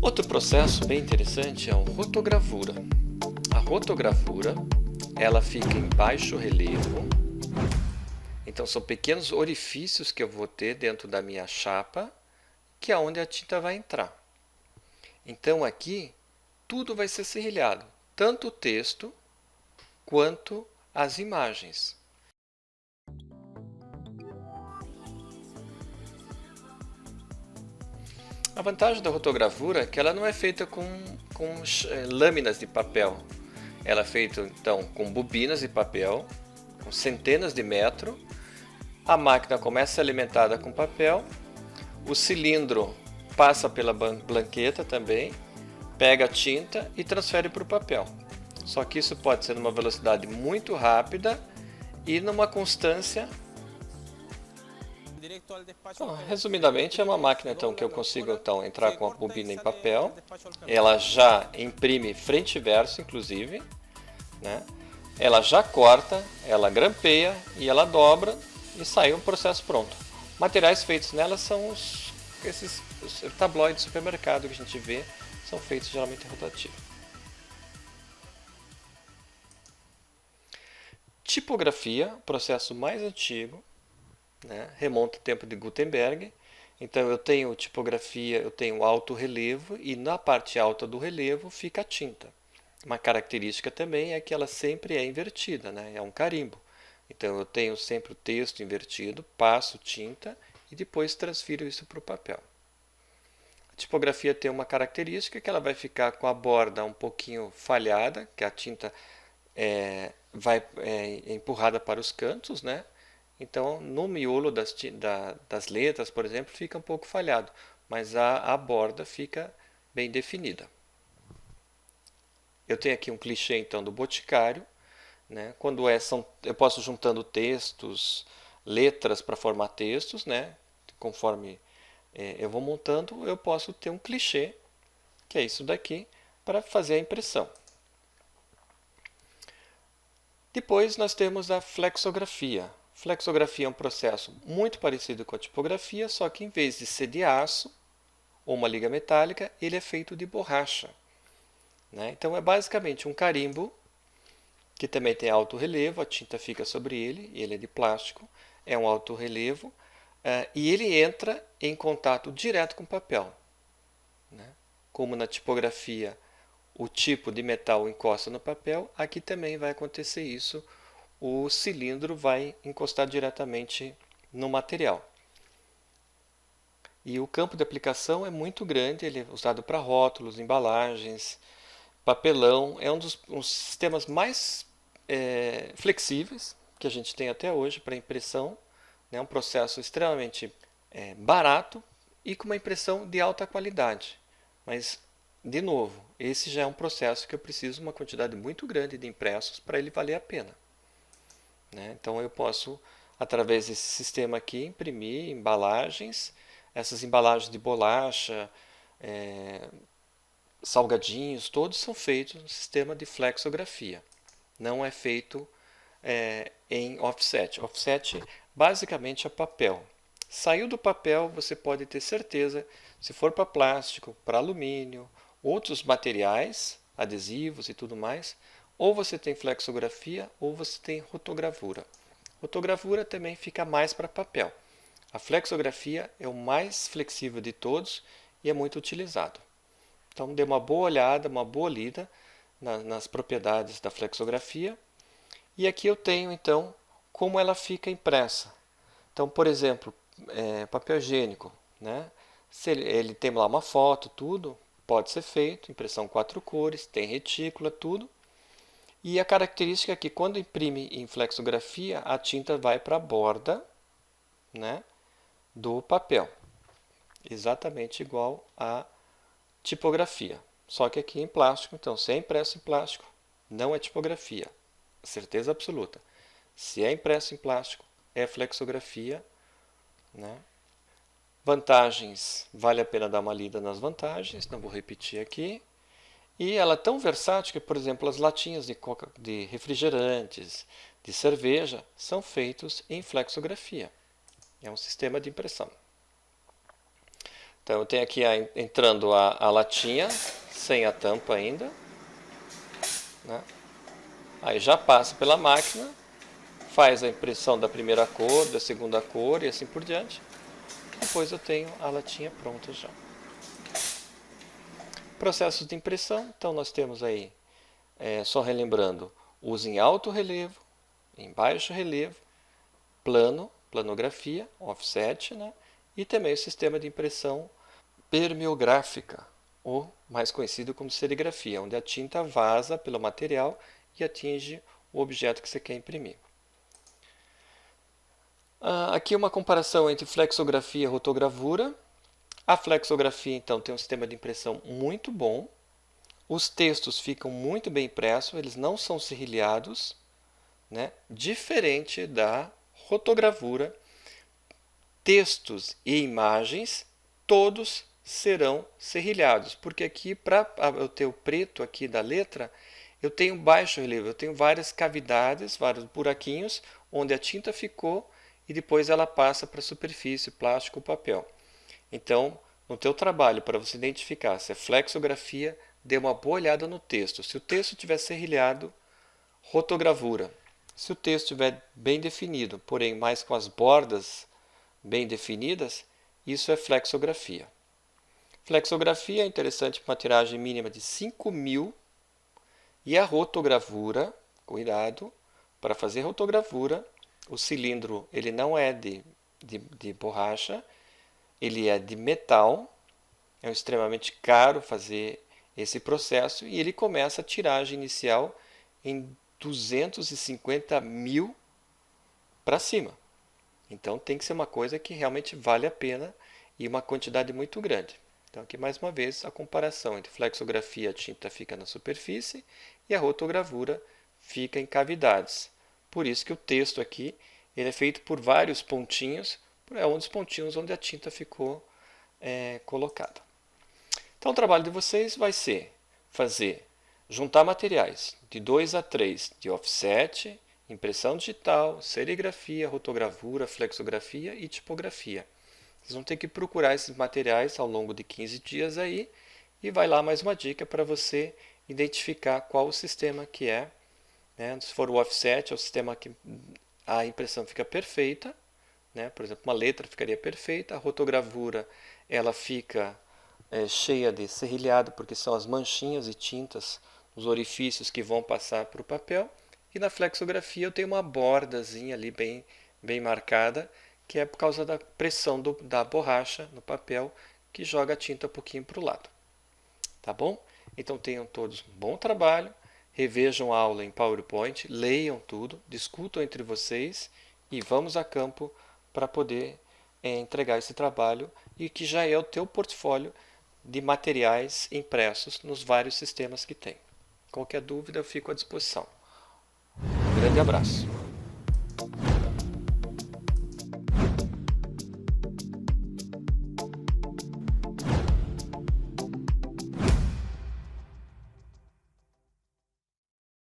Outro processo bem interessante é a rotogravura. A rotogravura, ela fica em baixo relevo. Então são pequenos orifícios que eu vou ter dentro da minha chapa, que é onde a tinta vai entrar. Então aqui tudo vai ser serrilhado, tanto o texto quanto as imagens. A vantagem da rotogravura é que ela não é feita com lâminas de papel. Ela é feita então com bobinas de papel, com centenas de metros. A máquina começa a ser alimentada com papel. O cilindro passa pela blanqueta também, pega a tinta e transfere para o papel. Só que isso pode ser numa velocidade muito rápida e numa constância. Bom, resumidamente, é uma máquina então, que eu consigo então, entrar com a bobina em papel. Ela já imprime frente e verso, inclusive, né? Ela já corta, ela grampeia e ela dobra e sai um processo pronto. Materiais feitos nela são esses tabloides de supermercado que a gente vê, são feitos geralmente em rotativo. Tipografia, processo mais antigo, né? Remonta ao tempo de Gutenberg. Então eu tenho tipografia, eu tenho alto relevo e na parte alta do relevo fica a tinta. Uma característica também é que ela sempre é invertida, né? É um carimbo. Então eu tenho sempre o texto invertido, passo tinta e depois transfiro isso para o papel. A tipografia tem uma característica que ela vai ficar com a borda um pouquinho falhada, que a tinta vai empurrada para os cantos, né? Então, no miolo das letras, por exemplo, fica um pouco falhado, mas a borda fica bem definida. Eu tenho aqui um clichê então do Boticário, né? Quando eu posso juntando textos, letras para formar textos, né? Conforme eu vou montando, eu posso ter um clichê, que é isso daqui, para fazer a impressão. Depois nós temos a flexografia. Flexografia é um processo muito parecido com a tipografia, só que em vez de ser de aço ou uma liga metálica, ele é feito de borracha, né? Então é basicamente um carimbo que também tem alto relevo, a tinta fica sobre ele, ele é de plástico, é um alto relevo, e ele entra em contato direto com o papel, né? Como na tipografia o tipo de metal encosta no papel, aqui também vai acontecer isso. O cilindro vai encostar diretamente no material. E o campo de aplicação é muito grande, ele é usado para rótulos, embalagens, papelão. É um dos sistemas mais flexíveis que a gente tem até hoje para impressão. É um processo extremamente barato e com uma impressão de alta qualidade. Mas, de novo, esse já é um processo que eu preciso de uma quantidade muito grande de impressos para ele valer a pena, né? Então eu posso, através desse sistema aqui, imprimir embalagens. Essas embalagens de bolacha, salgadinhos, todos são feitos no sistema de flexografia. Não é feito em offset. Offset basicamente é papel. Saiu do papel, você pode ter certeza, se for para plástico, para alumínio, outros materiais, adesivos e tudo mais, ou você tem flexografia ou você tem rotogravura. Rotogravura também fica mais para papel. A flexografia é o mais flexível de todos e é muito utilizado. Então dê uma boa olhada, uma boa lida nas propriedades da flexografia. E aqui eu tenho então como ela fica impressa. Então, por exemplo, papel higiênico, né? Se ele tem lá uma foto, tudo, pode ser feito, impressão 4 cores, tem retícula, tudo. E a característica é que quando imprime em flexografia, a tinta vai para a borda, né, do papel. Exatamente igual à tipografia. Só que aqui em plástico, então, se é impresso em plástico, não é tipografia. Certeza absoluta. Se é impresso em plástico, é flexografia, né? Vantagens, vale a pena dar uma lida nas vantagens, não vou repetir aqui. E ela é tão versátil que, por exemplo, as latinhas de refrigerantes, de cerveja, são feitos em flexografia. É um sistema de impressão. Então eu tenho aqui entrando a latinha, sem a tampa ainda, né? Aí já passa pela máquina, faz a impressão da primeira cor, da segunda cor e assim por diante. Depois eu tenho a latinha pronta já. Processos de impressão, então nós temos aí, só relembrando, uso em alto relevo, em baixo relevo, planografia, offset, né? E também o sistema de impressão permeográfica, ou mais conhecido como serigrafia, onde a tinta vaza pelo material e atinge o objeto que você quer imprimir. Aqui uma comparação entre flexografia e rotogravura. A flexografia, então, tem um sistema de impressão muito bom. Os textos ficam muito bem impressos, eles não são serrilhados, né? Diferente da rotogravura, textos e imagens, todos serão serrilhados, porque aqui, para eu ter o preto aqui da letra, eu tenho baixo relevo, eu tenho várias cavidades, vários buraquinhos, onde a tinta ficou e depois ela passa para a superfície, plástico ou papel. Então, no teu trabalho, para você identificar se é flexografia, dê uma boa olhada no texto. Se o texto estiver serrilhado, rotogravura. Se o texto estiver bem definido, porém mais com as bordas bem definidas, isso é flexografia. Flexografia é interessante para uma tiragem mínima de 5.000 e a rotogravura, cuidado, para fazer rotogravura, o cilindro ele não é de borracha, ele é de metal, é extremamente caro fazer esse processo e ele começa a tiragem inicial em 250.000 para cima. Então tem que ser uma coisa que realmente vale a pena e uma quantidade muito grande. Então aqui mais uma vez a comparação entre flexografia, a tinta fica na superfície e a rotogravura fica em cavidades. Por isso que o texto aqui ele é feito por vários pontinhos, é um dos pontinhos onde a tinta ficou colocada. Então o trabalho de vocês vai ser juntar materiais de 2 a 3 de offset, impressão digital, serigrafia, rotogravura, flexografia e tipografia. Vocês vão ter que procurar esses materiais ao longo de 15 dias aí e vai lá mais uma dica para você identificar qual o sistema que é. Né? Se for o offset, é o sistema que a impressão fica perfeita. Né? Por exemplo, uma letra ficaria perfeita. A rotogravura ela fica cheia de serrilhado, porque são as manchinhas e tintas, os orifícios que vão passar para o papel. E na flexografia eu tenho uma bordazinha ali bem marcada, que é por causa da pressão da borracha no papel, que joga a tinta um pouquinho para o lado. Tá bom? Então tenham todos um bom trabalho, revejam a aula em PowerPoint, leiam tudo, discutam entre vocês e vamos a campo para poder entregar esse trabalho e que já é o teu portfólio de materiais impressos nos vários sistemas que tem. Qualquer dúvida eu fico à disposição. Um grande abraço.